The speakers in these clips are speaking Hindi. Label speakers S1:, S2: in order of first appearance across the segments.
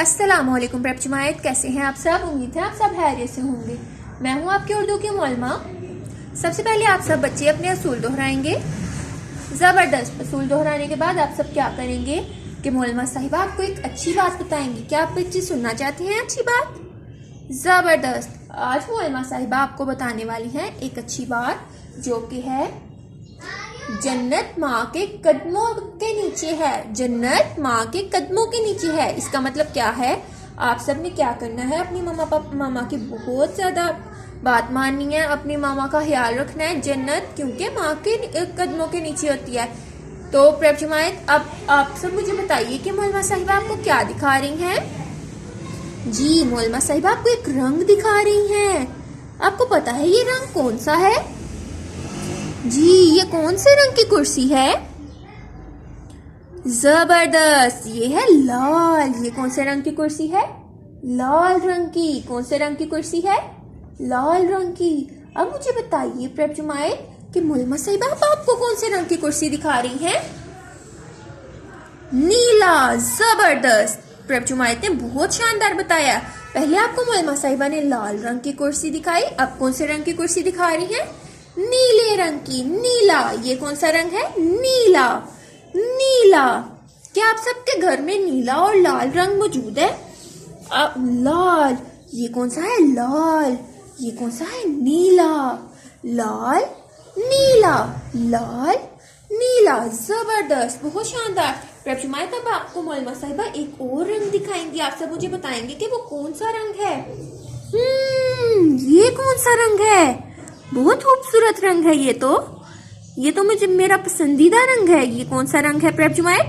S1: अस्सलामुअलैकुम प्रेप जमायत, कैसे हैं आप सब। उम्मीद है आप सब खैरियत से होंगे। मैं हूं आपकी उर्दू की मौलमा। सबसे पहले आप सब बच्चे अपने असूल दोहराएंगे। ज़बरदस्त। असूल दोहराने के बाद आप सब क्या करेंगे कि मौलमा साहिबा आपको एक अच्छी बात बताएंगी। क्या आप बच्चे सुनना चाहते हैं अच्छी बात? ज़बरदस्त। आज मौलमा साहिबा आपको बताने वाली हैं एक अच्छी बात, जो कि है जन्नत माँ के कदमों के नीचे है। जन्नत माँ के कदमों के नीचे है। इसका मतलब क्या है? आप सब ने क्या करना है, अपनी मामा की बहुत ज्यादा बात माननी है, अपनी मामा का ख्याल रखना है। जन्नत क्योंकि माँ के कदमों के नीचे होती है। तो प्रेप जमायत, अब आप सब मुझे बताइए कि मौलमा साहिबा आपको क्या दिखा रही हैं। जी, मौलमा साहिबा आपको एक रंग दिखा रही हैं। आपको पता है ये रंग कौन सा है? जी, ये कौन से रंग की कुर्सी है? जबरदस्त, ये है लाल। ये कौन से रंग की कुर्सी है? लाल रंग की। कौन से रंग की कुर्सी है? लाल रंग की। अब मुझे बताइए प्रेप जमायत कि मौलमा साहिबा आपको कौन से रंग की कुर्सी दिखा रही हैं? नीला। जबरदस्त। प्रेप जमायत ने बहुत शानदार बताया। पहले आपको मौलमा साहिबा ने लाल रंग की कुर्सी दिखाई, अब कौन से रंग की कुर्सी दिखा रही है? नीले रंग की। नीला, ये कौन सा रंग है? नीला। नीला। क्या आप सबके घर में नीला और लाल रंग मौजूद है? लाल, ये कौन सा है? लाल। ये कौन सा है? नीला। लाल, नीला, लाल, नीला। जबरदस्त, बहुत शानदार। प्रेप जमायत, अब आपको मौलमा साहिबा एक और रंग दिखाएंगी। आप सब मुझे बताएंगे कि वो कौन सा रंग है। ये कौन सा रंग है? बहुत खूबसूरत रंग है ये तो मुझे मेरा पसंदीदा रंग है। ये कौन सा रंग है प्रेप जमायत?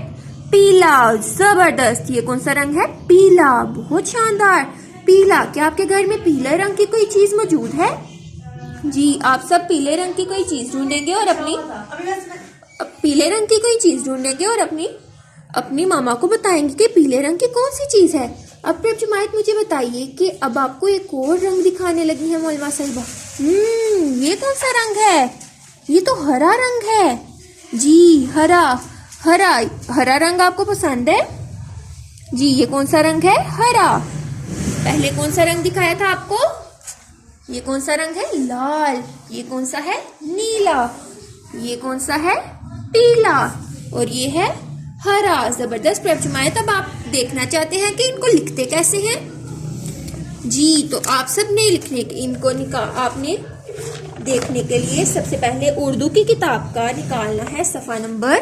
S1: पीला। जबरदस्त। ये कौन सा रंग है? पीला। बहुत शानदार। पीला। क्या आपके घर में पीले रंग की कोई चीज मौजूद है? जी, आप सब पीले रंग की कोई चीज ढूंढेंगे और अपनी मामा को बताएंगे कि पीले रंग की कौन सी चीज है। अब प्रेप जमायत मुझे बताइए कि अब आपको एक और रंग दिखाने लगी है मौलमा साहिबा। ये कौन सा रंग है? ये तो हरा रंग है। जी, हरा। हरा रंग आपको पसंद है? जी, ये कौन सा रंग है? हरा। पहले कौन सा रंग दिखाया था आपको? ये कौन सा रंग है? लाल। ये कौन सा है? नीला। ये कौन सा है? पीला। और ये है हरा। जबरदस्त। प्रेप जमायत, अब आप देखना चाहते हैं कि इनको लिखते कैसे हैं? जी, तो आप सब ने आपने देखने के लिए सबसे पहले उर्दू की किताब का निकालना है सफ़ा नंबर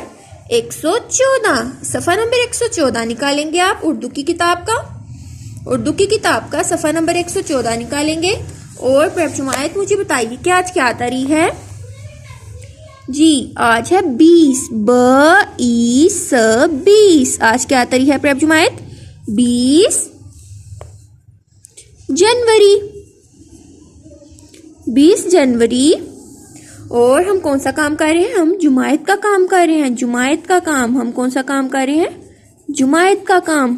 S1: 114। सफ़ा नंबर 114 निकालेंगे आप उर्दू की किताब का सफ़ा नंबर 114 निकालेंगे। और प्रेप जमायत, मुझे बताइए कि आज क्या तारीख है? जी, आज है 20। 20। आज क्या तारीख है प्रेप जमायत? 20 जनवरी। 20 जनवरी। और हम कौन सा काम कर रहे हैं? हम जुमायत का काम कर रहे हैं। जुमायत का काम। हम कौन सा काम कर रहे हैं? जुमायत का काम।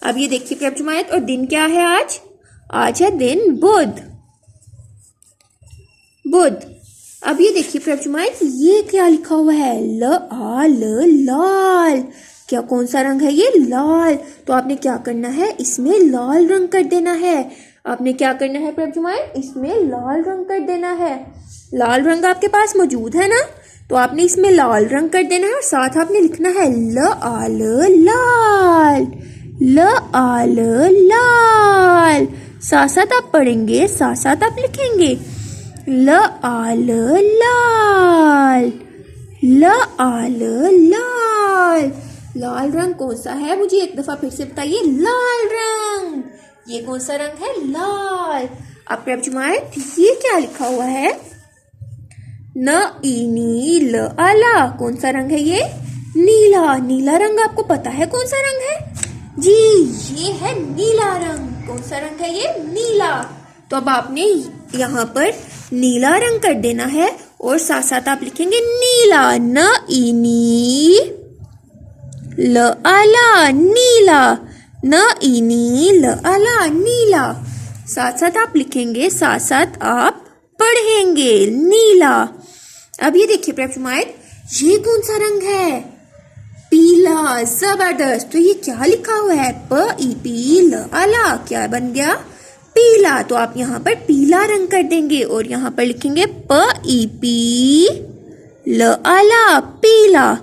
S1: अब ये देखिए प्रेप जुमायत, और दिन क्या है आज? आज है दिन बुध। अब ये देखिए प्रेप जुमायत, ये क्या लिखा हुआ है? लाल। क्या कौन सा रंग है ये? लाल। तो आपने क्या करना है? इसमें लाल रंग कर देना है। आपने क्या करना है प्रेप जमायत? इसमें लाल रंग कर देना है। लाल रंग आपके पास मौजूद है ना? तो आपने इसमें लाल रंग कर देना है और साथ आपने लिखना है लाल। साथ साथ आप पढ़ेंगे, साथ साथ आप लिखेंगे लाल। लाल रंग कौन सा है? मुझे एक दफा फिर से बताइए। लाल रंग। ये कौन सा रंग है? लाल। अब प्रेप जमायत, ये क्या लिखा हुआ है? नील आला। कौन सा रंग है ये? नीला। नीला रंग आपको पता है कौन सा रंग है? जी, ये है नीला रंग। कौन सा रंग है ये? नीला। तो अब आपने यहाँ पर नीला रंग कर देना है और साथ साथ आप लिखेंगे नीला। नीला। साथ साथ आप लिखेंगे, साथ साथ आप पढ़ेंगे नीला। अब ये देखिए प्रेप जमायत, ये कौन सा रंग है? पीला, जबरदस्त। तो ये क्या लिखा हुआ है? P-E-P-L-A, क्या बन गया? पीला। तो आप यहाँ पर पीला रंग कर देंगे और यहाँ पर लिखेंगे P-E-P-L-A, पीला।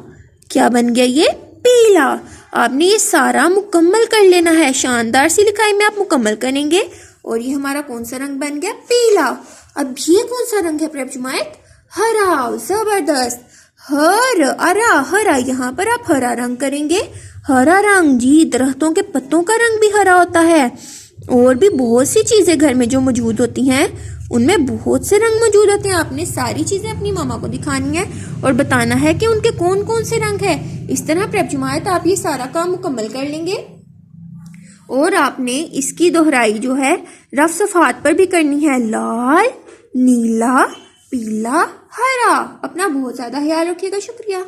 S1: क्या बन गया ये? पीला। आपने ये सारा मुकम्मल कर लेना है, शानदार सी लिखाई में आप मुकम्मल करेंगे। और ये हमारा कौन सा रंग बन गया? पीला। अब ये कौन सा रंग है प्रभ जुमायत? हरा, जबरदस्त। हरा, यहाँ पर आप हरा रंग करेंगे। हरा रंग, जी दरख्तों के पत्तों का रंग भी हरा होता है। और भी बहुत सी चीजें घर में जो मौजूद होती हैं उनमें बहुत से रंग मौजूद होते हैं। आपने सारी चीजें अपनी मामा को दिखानी है और बताना है कि उनके कौन कौन से रंग है। इस तरह प्रभ जुमायत आप ये सारा काम मुकम्मल कर लेंगे। और आपने इसकी दोहराई जो है रफ सफात पर भी करनी है, लाल, नीला, पीला, हरा। अपना बहुत ज्यादा ख्याल रखिएगा। शुक्रिया।